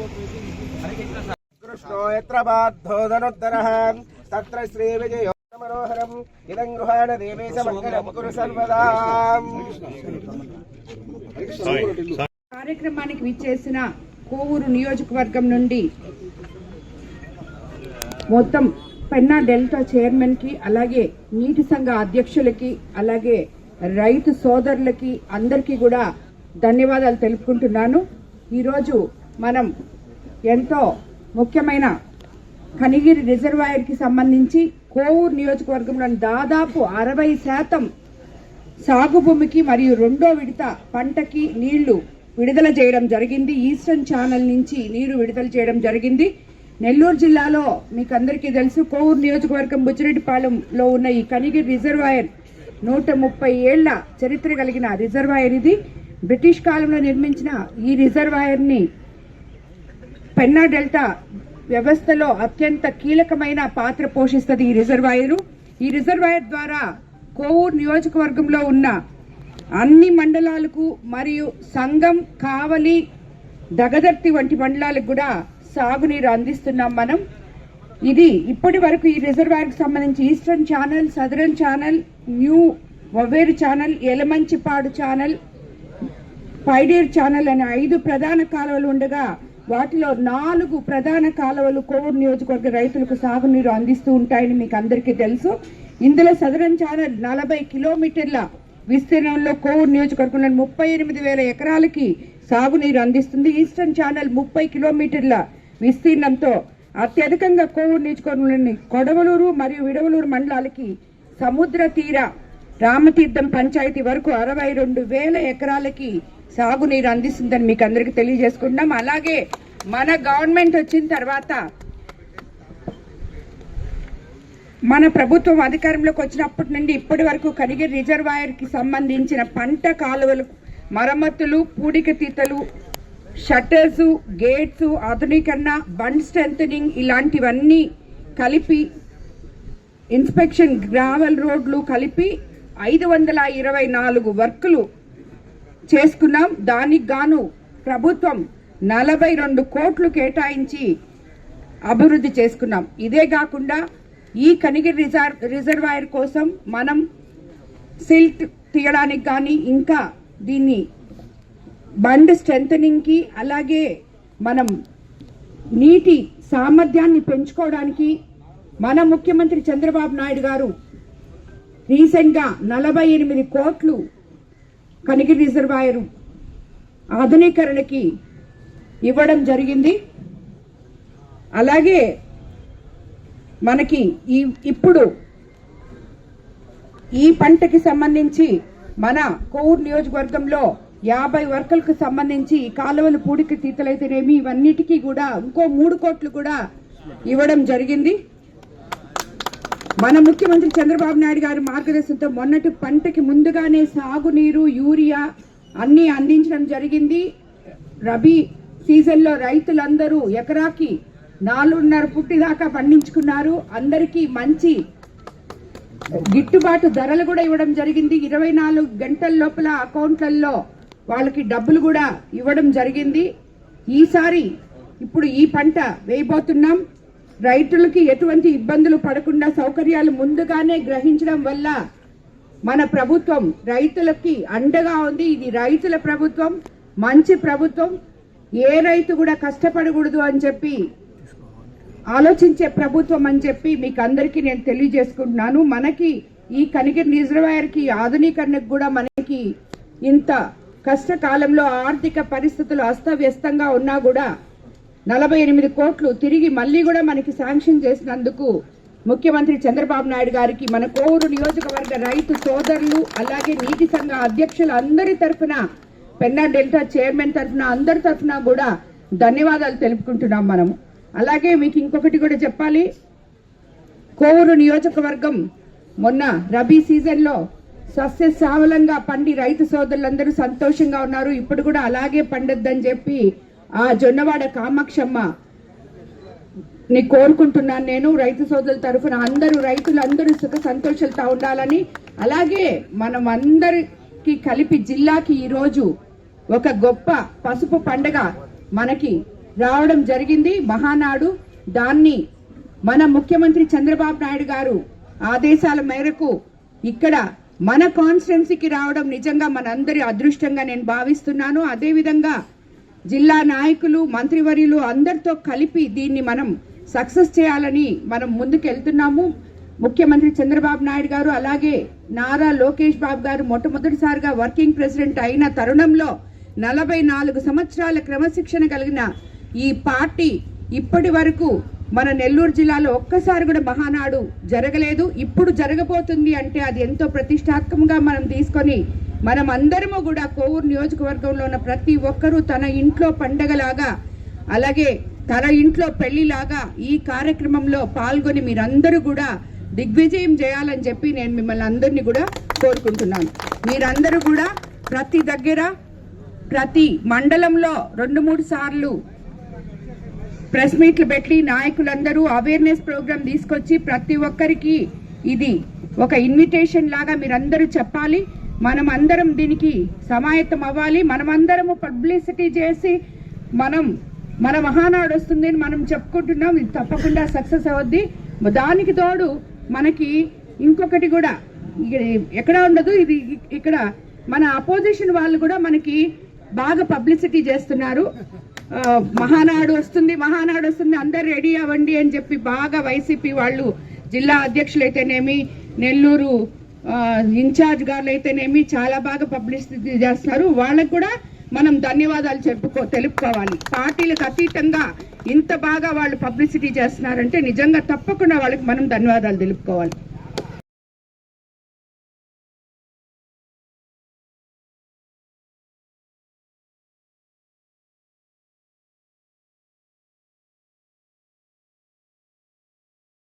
कृष्णो यत्र बाद्धोदनोत्तरः तत्र श्रीविजयो मनोहरम् इदं गृहाण देवेश मङ्गलं कुरु सर्वदा। కార్యక్రమానికి విచ్చేసిన కోవూరు నియోజకవర్గం నుండి మొత్తం పెన్నా డెల్టా చైర్మన్ కి, అలాగే నీటి సంఘ అధ్యక్షులకి, అలాగే రైతు సోదరులకి అందరికీ కూడా ధన్యవాదాలు తెలుపుకుంటున్నాను. ఈరోజు మనం ఎంతో ముఖ్యమైన కనిగిరి రిజర్వాయర్ కి సంబంధించి కోవూరు నియోజకవర్గంలోని దాదాపు 60% సాగు భూమికి మరియు రెండో విడత పంటకి నీళ్లు విడుదల చేయడం జరిగింది. ఈస్టర్న్ ఛానల్ నుంచి నీరు విడుదల చేయడం జరిగింది. నెల్లూరు జిల్లాలో మీకు అందరికీ తెలుసు, కోవూరు నియోజకవర్గం బుచ్చిరెడ్డిపాలెంలో ఉన్న ఈ కనిగిరి రిజర్వాయర్ 130 ఏళ్ల చరిత్ర కలిగిన రిజర్వాయర్. ఇది బ్రిటిష్ కాలంలో నిర్మించిన ఈ రిజర్వాయర్ ని పెన్నా డెల్టా వ్యవస్థలో అత్యంత కీలకమైన పాత్ర పోషిస్తుంది ఈ రిజర్వాయర్. ఈ రిజర్వాయర్ ద్వారా కోవూరు నియోజకవర్గంలో ఉన్న అన్ని మండలాలకు మరియు సంగం, కావలి, దగదర్తి వంటి మండలాలకు కూడా సాగునీరు అందిస్తున్నాం మనం. ఇది ఇప్పటి వరకు ఈ రిజర్వాయర్ కు సంబంధించి eastern channel, southern channel, new Vaveru channel, Elamanchipadu channel, Paideru channel అనే 5 ప్రధాన కాలువలు ఉండగా వాటిలో 4 ప్రధాన కాలువలు కోవూరు నియోజకవర్గ రైతులకు సాగునీరు అందిస్తూ ఉంటాయని మీకు అందరికీ తెలుసు. ఇందులో సదరన్ ఛానల్ 40 కిలోమీటర్ల విస్తీర్ణంలో కోవూరు నియోజకవర్గంలో 38,000 ఎకరాలకి సాగునీరు అందిస్తుంది. ఈస్టర్న్ ఛానల్ 30 కిలోమీటర్ల విస్తీర్ణంతో అత్యధికంగా కోవూరు నియోజకవర్గంలోని కొడవలూరు మరియు విడవలూరు మండలాలకి సముద్ర తీర రామతీర్థం పంచాయతీ వరకు 62,000 ఎకరాలకి సాగునీరు అందిస్తుందని మీకు అందరికీ తెలియజేసుకుంటున్నాం. అలాగే మన గవర్నమెంట్ వచ్చిన తర్వాత, మన ప్రభుత్వం అధికారంలోకి వచ్చినప్పటి నుండి ఇప్పటి వరకు కనిగిరి రిజర్వాయర్ కి సంబంధించిన పంట కాలువలు మరమ్మతులు, పూడికతీతలు, షట్టర్స్, గేట్స్ ఆధునీకరణ, బండ్ స్ట్రెంథనింగ్ ఇలాంటివన్నీ కలిపి, ఇన్స్పెక్షన్, గ్రావెల్ రోడ్లు కలిపి 524 వర్కులు చేసుకున్నాం. దానికి గాను ప్రభుత్వం 42 కోట్లు కేటాయించి అభివృద్ధి చేసుకున్నాం. ఇదే కాకుండా ఈ కనిగిరి రిజర్వాయర్ కోసం మనం సిల్ట్ తీయడానికి కానీ, ఇంకా దీన్ని బండ్ స్ట్రెంథనింగ్ కి, అలాగే మనం నీటి సామర్థ్యాన్ని పెంచుకోవడానికి మన ముఖ్యమంత్రి చంద్రబాబు నాయుడు గారు రీసెంట్ గా 48 కోట్లు కనిగిరి రిజర్వాయర్ ఆధునీకరణకి ఇవ్వడం జరిగింది. అలాగే మనకి ఇప్పుడు ఈ పంటకి సంబంధించి మన కోవూరు నియోజకవర్గంలో 50 వర్కులకు సంబంధించి కాలువలు, పూడికి తీతలైతేనేమి ఇవన్నిటికీ కూడా ఇంకో 3 కోట్లు కూడా ఇవ్వడం జరిగింది. మన ముఖ్యమంత్రి చంద్రబాబు నాయుడు గారి మార్గదర్శనంతో మొన్నటి పంటకి ముందుగానే సాగునీరు, యూరియా అన్ని అందించడం జరిగింది. రబీ సీజన్ లో రైతులందరూ ఎకరాకి 4.5 ఫుట్ దాకా పండించుకున్నారు. అందరికీ మంచి గిట్టుబాటు ధరలు కూడా ఇవ్వడం జరిగింది. 24 గంటల లోపల అకౌంట్లలో వాళ్ళకి డబ్బులు కూడా ఇవ్వడం జరిగింది. ఈసారి ఇప్పుడు ఈ పంట వేయబోతున్నాం. రైతులకి ఎటువంటి ఇబ్బందులు పడకుండా సౌకర్యాలు ముందుగానే గ్రహించడం వల్ల మన ప్రభుత్వం రైతులకి అండగా ఉంది. ఇది రైతుల ప్రభుత్వం, మంచి ప్రభుత్వం. ఏ రైతు కూడా కష్టపడకూడదు అని చెప్పి ఆలోచించే ప్రభుత్వం అని చెప్పి మీకు అందరికీ నేను తెలియజేసుకుంటున్నాను. మనకి ఈ కనిగిరి రిజర్వాయర్ కి ఆధునీకరణకు కూడా మనకి ఇంత కష్టకాలంలో ఆర్థిక పరిస్థితులు అస్తవ్యస్తంగా ఉన్నా కూడా 48 కోట్లు తిరిగి మళ్లీ కూడా మనకి శాంక్షన్ చేసినందుకు ముఖ్యమంత్రి చంద్రబాబు నాయుడు గారికి, మన కోవూరు నియోజకవర్గ రైతు సోదరులు, అలాగే నీటి సంఘ అధ్యక్షులు అందరి తరఫున, పెన్నా డెల్టా చైర్మన్ తరఫున, అందరి తరఫున కూడా ధన్యవాదాలు తెలుపుకుంటున్నాం మనము. అలాగే మీకు ఇంకొకటి కూడా చెప్పాలి, కోవూరు నియోజకవర్గం మొన్న రబీ సీజన్ లో సస్యశ్యామలంగా పండి రైతు సోదరులందరూ సంతోషంగా ఉన్నారు. ఇప్పుడు కూడా అలాగే పండొద్దని చెప్పి ఆ జొన్నవాడ కామాక్షమ్మ ని కోరుకుంటున్నాను నేను. రైతు సోదరుల తరఫున రైతులందరూ సుఖ సంతోషాలతో ఉండాలని, అలాగే మనం అందరికి కలిపి జిల్లాకి ఈ రోజు ఒక గొప్ప పసుపు పండుగ మనకి రావడం జరిగింది మహానాడు. దాన్ని మన ముఖ్యమంత్రి చంద్రబాబు నాయుడు గారు ఆదేశాల మేరకు ఇక్కడ మన కాన్స్టిట్యున్సీకి రావడం నిజంగా మనందరి అదృష్టంగా నేను భావిస్తున్నాను. అదేవిధంగా జిల్లా నాయకులు, మంత్రివర్యులు అందరితో కలిపి దీన్ని మనం సక్సెస్ చేయాలని మనం ముందుకెళ్తున్నాము. ముఖ్యమంత్రి చంద్రబాబు నాయుడు గారు అలాగే నారా లోకేష్ బాబు గారు మొట్టమొదటిసారిగా వర్కింగ్ ప్రెసిడెంట్ అయిన తరుణంలో 44 సంవత్సరాల క్రమశిక్షణ కలిగిన ఈ పార్టీ ఇప్పటి వరకు మన నెల్లూరు జిల్లాలో ఒక్కసారి కూడా మహానాడు జరగలేదు. ఇప్పుడు జరగబోతుంది అంటే అది ఎంతో ప్రతిష్టాత్మకంగా మనం తీసుకొని మనం అందరము కూడా కోవూరు నియోజకవర్గంలో ఉన్న ప్రతి ఒక్కరూ తన ఇంట్లో పండగలాగా అలాగే తన ఇంట్లో పెళ్లిలాగా ఈ కార్యక్రమంలో పాల్గొని మీరందరూ కూడా దిగ్విజయం చేయాలని చెప్పి నేను మిమ్మల్ని అందరినీ కూడా కోరుకుంటున్నాను. మీరందరూ కూడా ప్రతి దగ్గర ప్రతి మండలంలో 2-3 సార్లు ప్రెస్ మీట్లు పెట్టి నాయకులందరూ అవేర్నెస్ ప్రోగ్రామ్ తీసుకొచ్చి ప్రతి ఒక్కరికి ఇది ఒక ఇన్విటేషన్ లాగా మీరందరూ చెప్పాలి. మనం అందరం దీనికి సమాయత్తం అవ్వాలి. మనమందరము పబ్లిసిటీ చేసి మన మహానాడు వస్తుంది అని మనం చెప్పుకుంటున్నాం. ఇది తప్పకుండా సక్సెస్ అవుద్ది. దానికి తోడు మనకి ఇంకొకటి కూడా ఎక్కడ ఉండదు. ఇది ఇక్కడ మన అపోజిషన్ వాళ్ళు కూడా మనకి బాగా పబ్లిసిటీ చేస్తున్నారు. మహానాడు వస్తుంది అందరు రెడీ అవ్వండి అని చెప్పి బాగా వైసీపీ వాళ్ళు జిల్లా అధ్యక్షులు అయితేనేమి, నెల్లూరు ఇన్ఛార్జ్ గారు అయితేనేమి చాలా బాగా పబ్లిసిటీ చేస్తున్నారు. వాళ్ళకు కూడా మనం ధన్యవాదాలు తెలుపుకోవాలి. పార్టీలకు అతీతంగా ఇంత బాగా వాళ్ళు పబ్లిసిటీ చేస్తున్నారంటే నిజంగా తప్పకుండా వాళ్ళకి మనం ధన్యవాదాలు తెలుపుకోవాలి.